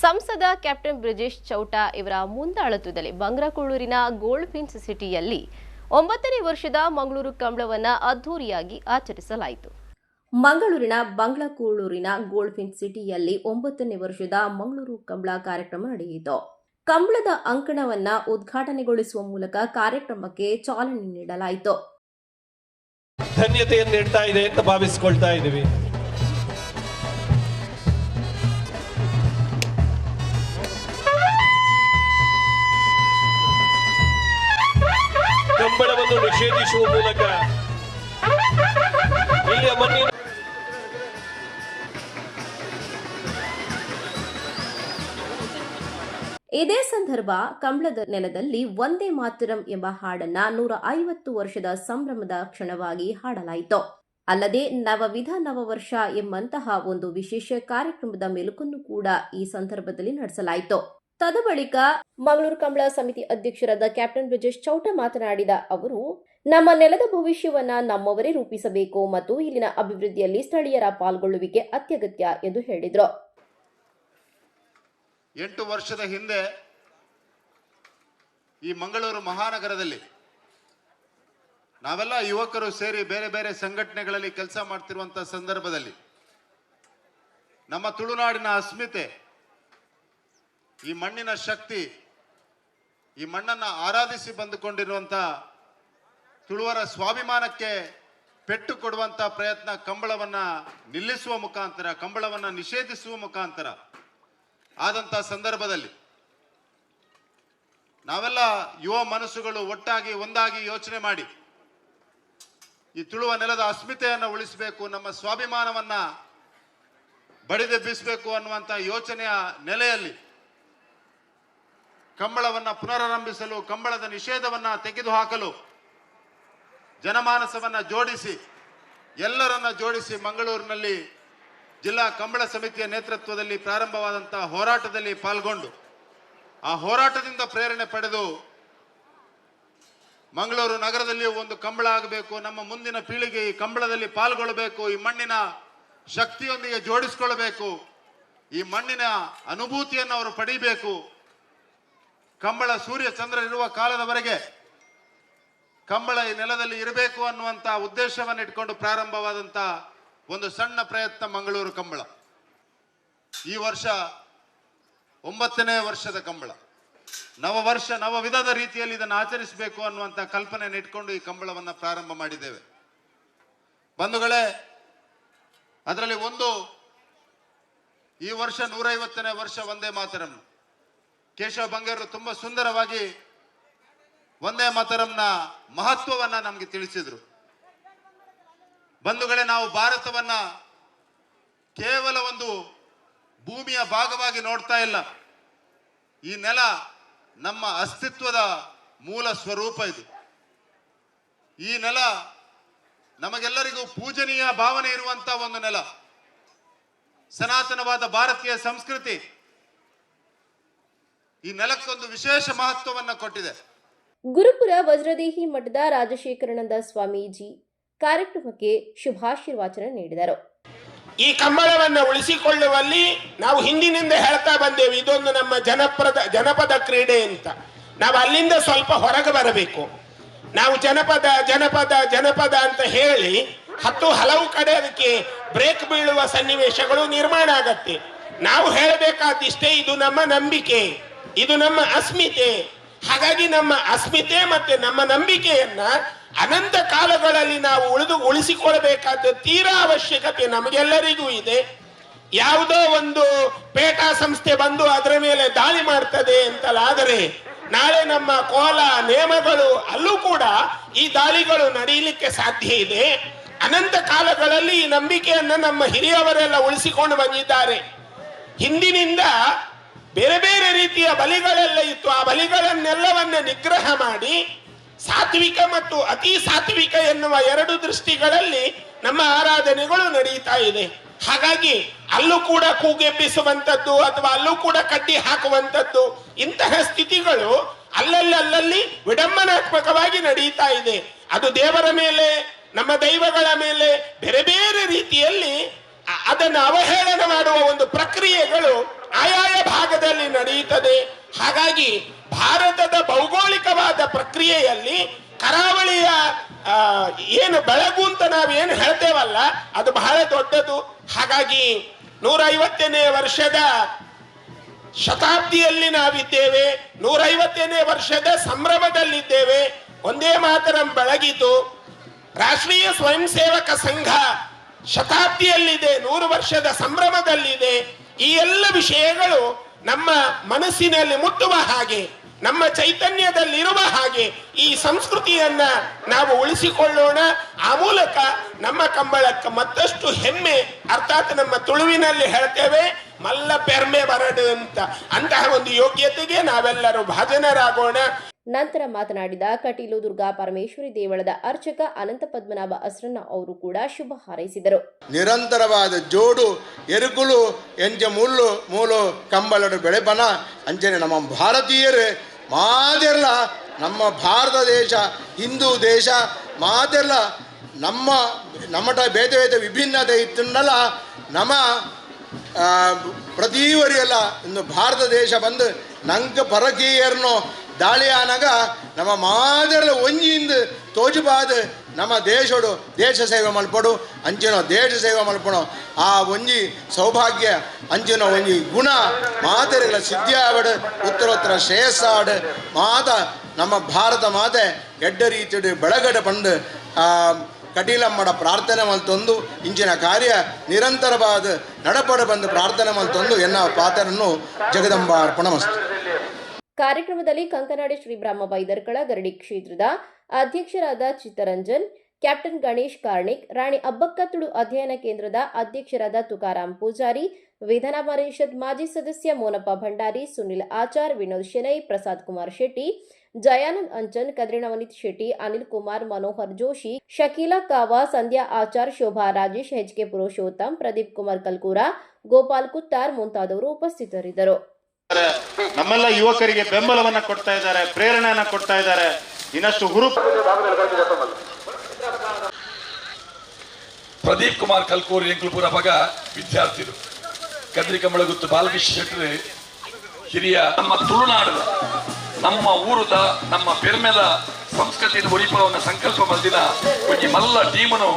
ಸಂಸದ ಕ್ಯಾಪ್ಟನ್ ಬ್ರಿಜೇಶ್ ಚೌಟಾ ಇವರ ಮುಂದಾಳತ್ವದಲ್ಲಿ ಬಂಗ್ರಕೂಳೂರಿನ gold fins ಸಿಟಿಯಲ್ಲಿ 9ನೇ ವರ್ಷದ ಮಂಗಳೂರು ಕಂಬಳವನ್ನು ಅದ್ದೂರಿಯಾಗಿ ಆಚರಿಸಲಾಯಿತು. ಮಂಗಳೂರಿನ ಬಂಗ್ರಕೂಳೂರಿನ ಗೋಲ್ಡ್ ಫಿನ್ಸ್ ಸಿಟಿಯಲ್ಲಿ 9ನೇ ವರ್ಷದ ಮಂಗಳೂರು ಕಂಬಳ ಕಾರ್ಯಕ್ರಮ ನಡೆಯಿತು. ಕಂಬಳದ ಅಂಕಣವನ್ನು ಉದ್ಘಾಟನೆಗೊಳಿಸುವ ಮೂಲಕ ಕಾರ್ಯಕ್ರಮಕ್ಕೆ ಚಾಲನೆ ನೀಡಲಾಯಿತು. ಧನ್ಯತೆಯನ್ನು ನೀಡ್ತಾ ಇದೆ ಅಂತ ಭಾವಿಸಿಕೊಳ್ತಾ ಇದ್ದೀವಿ. ಕಂಬಳವನ್ನು ನಿಷೇಧಿಸುವ ಮೂಲಕ ಇಲ್ಲಿಯ ಮಣ್ಣಿನ ಇದೇ ಸಂದರ್ಭ ಕಂಬಳದ ನೆಲದಲ್ಲಿ ವಂದೇ ಮಾತರಂ ಎಂಬ ಹಾಡನ್ನ 150 ವರ್ಷದ ಸಂಭ್ರಮದ ಕ್ಷಣವಾಗಿ ಹಾಡಲಾಯಿತು. ಅಲ್ಲದೆ ನವವಿಧ ನವವರ್ಷ ಎಂಬಂತಹ ಒಂದು ವಿಶೇಷ ಕಾರ್ಯಕ್ರಮದ ಮೆಲುಕನ್ನು ಕೂಡ ಈ ಸಂದರ್ಭದಲ್ಲಿ ನಡೆಸಲಾಯಿತು. ತದಬಳಿಕ ಮಂಗಳೂರು ಕಂಬಳ ಸಮಿತಿ ಅಧ್ಯಕ್ಷರಾದ ಕ್ಯಾಪ್ಟನ್ ಬ್ರಿಜೇಶ್ ಚೌಟಾ ಮಾತನಾಡಿದ ಅವರು, ನಮ್ಮ ನೆಲದ ಭವಿಷ್ಯವನ್ನ ನಮ್ಮವರೇ ರೂಪಿಸಬೇಕು ಮತ್ತು ಇಲ್ಲಿನ ಅಭಿವೃದ್ಧಿಯಲ್ಲಿ ಸ್ಥಳೀಯರ ಪಾಲ್ಗೊಳ್ಳುವಿಕೆ ಅತ್ಯಗತ್ಯ ಎಂದು ಹೇಳಿದರು. 8 ವರ್ಷದ ಹಿಂದೆ ಈ ಮಂಗಳೂರು ಮಹಾನಗರದಲ್ಲಿ ನಾವೆಲ್ಲ ಯುವಕರು ಸೇರಿ ಬೇರೆ ಬೇರೆ ಸಂಘಟನೆಗಳಲ್ಲಿ ಕೆಲಸ ಮಾಡ್ತಿರುವಂತಹ ಸಂದರ್ಭದಲ್ಲಿ ನಮ್ಮ ತುಳುನಾಡಿನ ಅಸ್ಮಿತೆ, ಈ ಮಣ್ಣಿನ ಶಕ್ತಿ, ಈ ಮಣ್ಣನ್ನು ಆರಾಧಿಸಿ ಬಂದುಕೊಂಡಿರುವಂತಹ ತುಳುವರ ಸ್ವಾಭಿಮಾನಕ್ಕೆ ಪೆಟ್ಟು ಕೊಡುವಂತ ಪ್ರಯತ್ನ ಕಂಬಳವನ್ನ ನಿಲ್ಲಿಸುವ ಮುಖಾಂತರ, ಕಂಬಳವನ್ನ ನಿಷೇಧಿಸುವ ಮುಖಾಂತರ ಆದಂತ ಸಂದರ್ಭದಲ್ಲಿ ನಾವೆಲ್ಲ ಯುವ ಮನಸ್ಸುಗಳು ಒಟ್ಟಾಗಿ ಒಂದಾಗಿ ಯೋಚನೆ ಮಾಡಿ ಈ ತುಳುವ ನೆಲದ ಅಸ್ಮಿತೆಯನ್ನು ಉಳಿಸಬೇಕು, ನಮ್ಮ ಸ್ವಾಭಿಮಾನವನ್ನ ಬಡಿದೆಬ್ಬಿಸಬೇಕು ಅನ್ನುವಂಥ ಯೋಚನೆಯ ನೆಲೆಯಲ್ಲಿ ಕಂಬಳವನ್ನ ಪುನರಾರಂಭಿಸಲು, ಕಂಬಳದ ನಿಷೇಧವನ್ನ ತೆಗೆದುಹಾಕಲು ಜನಮಾನಸವನ್ನ ಜೋಡಿಸಿ, ಎಲ್ಲರನ್ನ ಜೋಡಿಸಿ ಮಂಗಳೂರಿನಲ್ಲಿ ಜಿಲ್ಲಾ ಕಂಬಳ ಸಮಿತಿಯ ನೇತೃತ್ವದಲ್ಲಿ ಪ್ರಾರಂಭವಾದಂತಹ ಹೋರಾಟದಲ್ಲಿ ಪಾಲ್ಗೊಂಡು ಆ ಹೋರಾಟದಿಂದ ಪ್ರೇರಣೆ ಪಡೆದು ಮಂಗಳೂರು ನಗರದಲ್ಲಿ ಒಂದು ಕಂಬಳ ಆಗಬೇಕು, ನಮ್ಮ ಮುಂದಿನ ಪೀಳಿಗೆ ಈ ಕಂಬಳದಲ್ಲಿ ಪಾಲ್ಗೊಳ್ಳಬೇಕು, ಈ ಮಣ್ಣಿನ ಶಕ್ತಿಯೊಂದಿಗೆ ಜೋಡಿಸಿಕೊಳ್ಳಬೇಕು, ಈ ಮಣ್ಣಿನ ಅನುಭೂತಿಯನ್ನು ಅವರು ಪಡೆಯಬೇಕು, ಕಂಬಳ ಸೂರ್ಯ ಚಂದ್ರ ಇರುವ ಕಾಲದವರೆಗೆ ಕಂಬಳ ಈ ನೆಲದಲ್ಲಿ ಇರಬೇಕು ಅನ್ನುವಂಥ ಉದ್ದೇಶವನ್ನು ಇಟ್ಕೊಂಡು ಪ್ರಾರಂಭವಾದಂಥ ಒಂದು ಸಣ್ಣ ಪ್ರಯತ್ನ ಮಂಗಳೂರು ಕಂಬಳ. ಈ ವರ್ಷ 9ನೇ ವರ್ಷದ ಕಂಬಳ, ನವವರ್ಷ ನವವಿಧದ ರೀತಿಯಲ್ಲಿ ಇದನ್ನು ಆಚರಿಸಬೇಕು ಅನ್ನುವಂಥ ಕಲ್ಪನೆಯನ್ನು ಇಟ್ಕೊಂಡು ಈ ಕಂಬಳವನ್ನು ಪ್ರಾರಂಭ ಮಾಡಿದ್ದೇವೆ. ಬಂಧುಗಳೇ, ಅದರಲ್ಲಿ ಒಂದು ಈ ವರ್ಷ 150ನೇ ವರ್ಷ ವಂದೇ ಮಾತರಂ. ಕೇಶವ ಬಂಗೇರರು ತುಂಬಾ ಸುಂದರವಾಗಿ ವಂದೇ ಮಾತರಂನ ಮಹತ್ವವನ್ನ ನಮಗೆ ತಿಳಿಸಿದ್ರು. ಬಂಧುಗಳೇ, ನಾವು ಭಾರತವನ್ನ ಕೇವಲ ಒಂದು ಭೂಮಿಯ ಭಾಗವಾಗಿ ನೋಡ್ತಾ ಇಲ್ಲ. ಈ ನೆಲ ನಮ್ಮ ಅಸ್ತಿತ್ವದ ಮೂಲ ಸ್ವರೂಪ. ಇದು ಈ ನೆಲ ನಮಗೆಲ್ಲರಿಗೂ ಪೂಜನೀಯ ಭಾವನೆ ಇರುವಂತ ಒಂದು ನೆಲ. ಸನಾತನವಾದ ಭಾರತೀಯ ಸಂಸ್ಕೃತಿ ಈ ನೆಲಕ್ಕೊಂದು ವಿಶೇಷ ಮಹತ್ವವನ್ನು ಕೊಟ್ಟಿದೆ. ಗುರುಪುರ ವಜ್ರದೇಹಿ ಮಠದ ರಾಜಶೇಖರಾನಂದ ಸ್ವಾಮೀಜಿ ಕಾರ್ಯಕ್ರಮಕ್ಕೆ ಶುಭಾಶೀರ್ವಚನ ನೀಡಿದರು. ಈ ಕಂಬಳವನ್ನು ಉಳಿಸಿಕೊಳ್ಳುವಲ್ಲಿ ನಾವು ಹಿಂದಿನಿಂದ ಹೇಳ್ತಾ ಬಂದೇವೆ, ಇದೊಂದು ನಮ್ಮ ಜನಪದ ಕ್ರೀಡೆ ಅಂತ. ನಾವು ಅಲ್ಲಿಂದ ಸ್ವಲ್ಪ ಹೊರಗೆ ಬರಬೇಕು. ನಾವು ಜನಪದ ಅಂತ ಹೇಳಿ ಹಲವು ಕಡೆ ಅದಕ್ಕೆ ಬ್ರೇಕ್ ಬೀಳುವ ಸನ್ನಿವೇಶಗಳು ನಿರ್ಮಾಣ ಆಗತ್ತೆ. ನಾವು ಹೇಳಬೇಕಾದಿಷ್ಟೇ, ಇದು ನಮ್ಮ ನಂಬಿಕೆ, ಇದು ನಮ್ಮ ಅಸ್ಮಿತೆ. ಹಾಗಾಗಿ ನಮ್ಮ ಅಸ್ಮಿತೆ ಮತ್ತೆ ನಮ್ಮ ನಂಬಿಕೆಯನ್ನ ಅನಂತ ಕಾಲಗಳಲ್ಲಿ ನಾವು ಉಳಿಸಿಕೊಳ್ಳಬೇಕಾದ ತೀರಾ ಅವಶ್ಯಕತೆ ನಮಗೆಲ್ಲರಿಗೂ ಇದೆ. ಯಾವುದೋ ಒಂದು ಪೇಟಾ ಸಂಸ್ಥೆ ಬಂದು ಅದರ ಮೇಲೆ ದಾಳಿ ಮಾಡ್ತದೆ ಅಂತಲಾದರೆ ನಾಳೆ ನಮ್ಮ ಕೋಲ ನೇಮಗಳು ಅಲ್ಲೂ ಕೂಡ ಈ ದಾಳಿಗಳು ನಡೆಯಲಿಕ್ಕೆ ಸಾಧ್ಯ ಇದೆ. ಅನಂತ ಕಾಲಗಳಲ್ಲಿ ಈ ನಂಬಿಕೆಯನ್ನ ನಮ್ಮ ಹಿರಿಯವರೆಲ್ಲ ಉಳಿಸಿಕೊಂಡು ಬಂದಿದ್ದಾರೆ. ಹಿಂದಿನಿಂದ ಬೇರೆ ಬೇರೆ ರೀತಿಯ ಬಲಿಗಳೆಲ್ಲ ಇತ್ತು. ಆ ಬಲಿಗಳನ್ನೆಲ್ಲವನ್ನ ನಿಗ್ರಹ ಮಾಡಿ ಸಾತ್ವಿಕ ಮತ್ತು ಅತಿ ಸಾತ್ವಿಕ ಎನ್ನುವ ಎರಡು ದೃಷ್ಟಿಗಳಲ್ಲಿ ನಮ್ಮ ಆರಾಧನೆಗಳು ನಡೀತಾ ಇದೆ. ಹಾಗಾಗಿ ಅಲ್ಲೂ ಕೂಡ ಕೂಗೆಬ್ಬಿಸುವಂಥದ್ದು ಅಥವಾ ಅಲ್ಲೂ ಕೂಡ ಕಡ್ಡಿ ಹಾಕುವಂಥದ್ದು, ಇಂತಹ ಸ್ಥಿತಿಗಳು ಅಲ್ಲಲ್ಲಿ ವಿಡಂಬನಾತ್ಮಕವಾಗಿ ನಡೀತಾ ಇದೆ. ಅದು ದೇವರ ಮೇಲೆ, ನಮ್ಮ ದೈವಗಳ ಮೇಲೆ ಬೇರೆ ಬೇರೆ ರೀತಿಯಲ್ಲಿ ಅದನ್ನು ಅವಹೇಳನ ಮಾಡುವ ಒಂದು ಪ್ರಕ್ರಿಯೆಗಳು ಆಯಾಯ ಭಾಗದಲ್ಲಿ ಇರ್ತದೆ. ಹಾಗಾಗಿ ಭಾರತದ ಭೌಗೋಳಿಕವಾದ ಪ್ರಕ್ರಿಯೆಯಲ್ಲಿ ಕರಾವಳಿಯ ಏನು ಬೆಳಗು ಅಂತ ನಾವೇನು ಹೇಳ್ತೇವಲ್ಲ ಅದು ಬಹಳ ದೊಡ್ಡದು. ಹಾಗಾಗಿ 150ನೇ ವರ್ಷದ ಶತಾಬ್ದಿಯಲ್ಲಿ ನಾವಿದ್ದೇವೆ, 150ನೇ ವರ್ಷದ ಸಂಭ್ರಮದಲ್ಲಿದ್ದೇವೆ. ಒಂದೇ ಮಾತರಂ ಬೆಳಗಿತು. ರಾಷ್ಟ್ರೀಯ ಸ್ವಯಂ ಸೇವಕ ಸಂಘ ಶತಾಬ್ದಿಯಲ್ಲಿದೆ, 100 ವರ್ಷದ ಸಂಭ್ರಮದಲ್ಲಿದೆ. ಈ ಎಲ್ಲ ವಿಷಯಗಳು ನಮ್ಮ ಮನಸ್ಸಿನಲ್ಲಿ ಮುಟ್ಟುವ ಹಾಗೆ, ನಮ್ಮ ಚೈತನ್ಯದಲ್ಲಿರುವ ಹಾಗೆ ಈ ಸಂಸ್ಕೃತಿಯನ್ನ ನಾವು ಉಳಿಸಿಕೊಳ್ಳೋಣ. ಆ ಮೂಲಕ ನಮ್ಮ ಕಂಬಳಕ್ಕೆ ಮತ್ತಷ್ಟು ಹೆಮ್ಮೆ, ಅರ್ಥಾತ್ ನಮ್ಮ ತುಳುವಿನಲ್ಲಿ ಹೇಳ್ತೇವೆ ಮಲ್ಲ ಪೆರ್ಮೆ ಬರಡು ಅಂತ, ಅಂತಹ ಒಂದು ಯೋಗ್ಯತೆಗೆ ನಾವೆಲ್ಲರೂ ಭಾಜನರಾಗೋಣ. ನಂತರ ಮಾತನಾಡಿದ ಕಟೀಲು ದುರ್ಗಾ ಪರಮೇಶ್ವರಿ ದೇವಳದ ಅರ್ಚಕ ಅನಂತ ಪದ್ಮನಾಭ ಅಸ್ರನ್ನ ಅವರು ಕೂಡ ಶುಭ ಹಾರೈಸಿದರು. ನಿರಂತರವಾದ ಜೋಡು ಎರುಕುಲು ಎಂಚ ಮುಳ್ಳು ಮೂಲು ಕಂಬಳಡು ಬೆಳೆಪನ ಅಂಚನೆ ನಮ್ಮ ಭಾರತೀಯರು ಮಾತೆರ್ಲ ನಮ್ಮ ಭಾರತ ದೇಶ ಹಿಂದೂ ದೇಶ ಮಾತೆರ್ಲ ನಮ್ಮಟ ಬೇತೆ ಬೇತೆ ವಿಭಿನ್ನತೆ ಇತ್ತುಂಡಲ ನಮ್ಮ ಪ್ರತಿವರಿಯಲ್ಲ ಇಂದು ಭಾರತ ದೇಶ ಬಂದು ನಂಗೆ ಪರಕೀಯರ್ನು ದಾಳಿ ಆನಾಗ ನಮ್ಮ ಮಾದೆರ್ಲ ಒಂಜಿಂದು ತೋಜುಬಾದ ನಮ್ಮ ದೇಶಡು ದೇಶ ಸೇವೆ ಮಲ್ಪಡು ಅಂಚಿನ ದೇಶ ಸೇವೆ ಮಲ್ಪಣೋ ಆ ಒಂಜಿ ಸೌಭಾಗ್ಯ ಅಂಚಿನ ಒಂಜಿ ಗುಣ ಮಾತೆರೆಗಳ ಸಿದ್ಧಿ ಆವಡು ಉತ್ತರೋತ್ತರ ಶ್ರೇಯಸ್ಸಾಡು ಮಾತ ನಮ್ಮ ಭಾರತ ಮಾತೆ ಎಡ್ಡ ರೀತಿಡು ಬೆಳಗಡ ಪಂಡು ಕಟೀಲಮ್ಮಡ ಪ್ರಾರ್ಥನೆ ಮಲ್ತೊಂದು ಇಂಚಿನ ಕಾರ್ಯ ನಿರಂತರವಾದ ನಡಪಡ ಬಂದು ಪ್ರಾರ್ಥನೆ ಮಲ್ತೊಂದು ಎನ್ನ ಪಾತ್ರನ್ನು ಜಗದಂಬ ಅರ್ಪಣಮಸ್ತು. ಕಾರ್ಯಕ್ರಮದಲ್ಲಿ ಕಂಕನಾಡಿ ಶ್ರೀ ಬ್ರಹ್ಮ ಬೈದರ್ಕಳ ಗರಡಿ ಕ್ಷೇತ್ರದ ಅಧ್ಯಕ್ಷರಾದ ಚಿತ್ತರಂಜನ್, ಕ್ಯಾಪ್ಟನ್ ಗಣೇಶ್ ಕಾರ್ಣಿಕ್, ರಾಣಿ ಅಬ್ಬಕ್ಕ ತುಳು ಅಧ್ಯಯನ ಕೇಂದ್ರದ ಅಧ್ಯಕ್ಷರಾದ ತುಕಾರಾಮ್ ಪೂಜಾರಿ, ವಿಧಾನ ಪರಿಷತ್ ಮಾಜಿ ಸದಸ್ಯ ಮೋನಪ್ಪ ಭಂಡಾರಿ, ಸುನಿಲ್ ಆಚಾರ್, ವಿನೋದ್ ಶೆನೈ, ಪ್ರಸಾದ್ ಕುಮಾರ್ ಶೆಟ್ಟಿ, ಜಯಾನಂದ್ ಅಂಚನ್, ಕದ್ರಿಣವನಿತ್ ಶೆಟ್ಟಿ, ಅನಿಲ್ ಕುಮಾರ್, ಮನೋಹರ್ ಜೋಶಿ, ಶಕೀಲಾ ಕಾವಾ, ಸಂಧ್ಯಾ ಆಚಾರ್, ಶೋಭಾ ರಾಜೇಶ್, ಎಚ್ಕೆ ಪುರುಷೋತ್ತಮ್, ಪ್ರದೀಪ್ ಕುಮಾರ್ ಕಲ್ಕೂರ, ಗೋಪಾಲ್ ಕುತ್ತಾರ್ ಮುಂತಾದವರು ಉಪಸ್ಥಿತರಿದ್ದರು. ನಮ್ಮೆಲ್ಲ ಯುವಕರಿಗೆ ಬೆಂಬಲವನ್ನ ಕೊಡ್ತಾ ಇದ್ದಾರೆ, ಪ್ರೇರಣೆಯನ್ನ ಕೊಡ್ತಾ ಇದ್ದಾರೆ. ಇನ್ನಷ್ಟು ಹುರುಪು. ಪ್ರದೀಪ್ ಕುಮಾರ್ ಕಲ್ಕೂರ್ ಎಂಕಲ್ಪುರ ಬಗ ವಿದ್ಯಾರ್ಥಿಗಳು, ಕದ್ರಿಕಂಬಳಗುತ್ತು ಬಾಲಕೃಷ್ಣ ಶೆಟ್ಟಿ ಹಿರಿಯ ನಮ್ಮ ತುಳುನಾಡು ನಮ್ಮ ಊರುದ ನಮ್ಮ ಪೆರ್ಮೆದ ಸಂಸ್ಕೃತಿಯ ಉಳಿಪವನ್ನ ಸಂಕಲ್ಪ ಮಲ್ದಿನ ಒಂಜಿ ಮಲ್ಲ ಟೀಮನು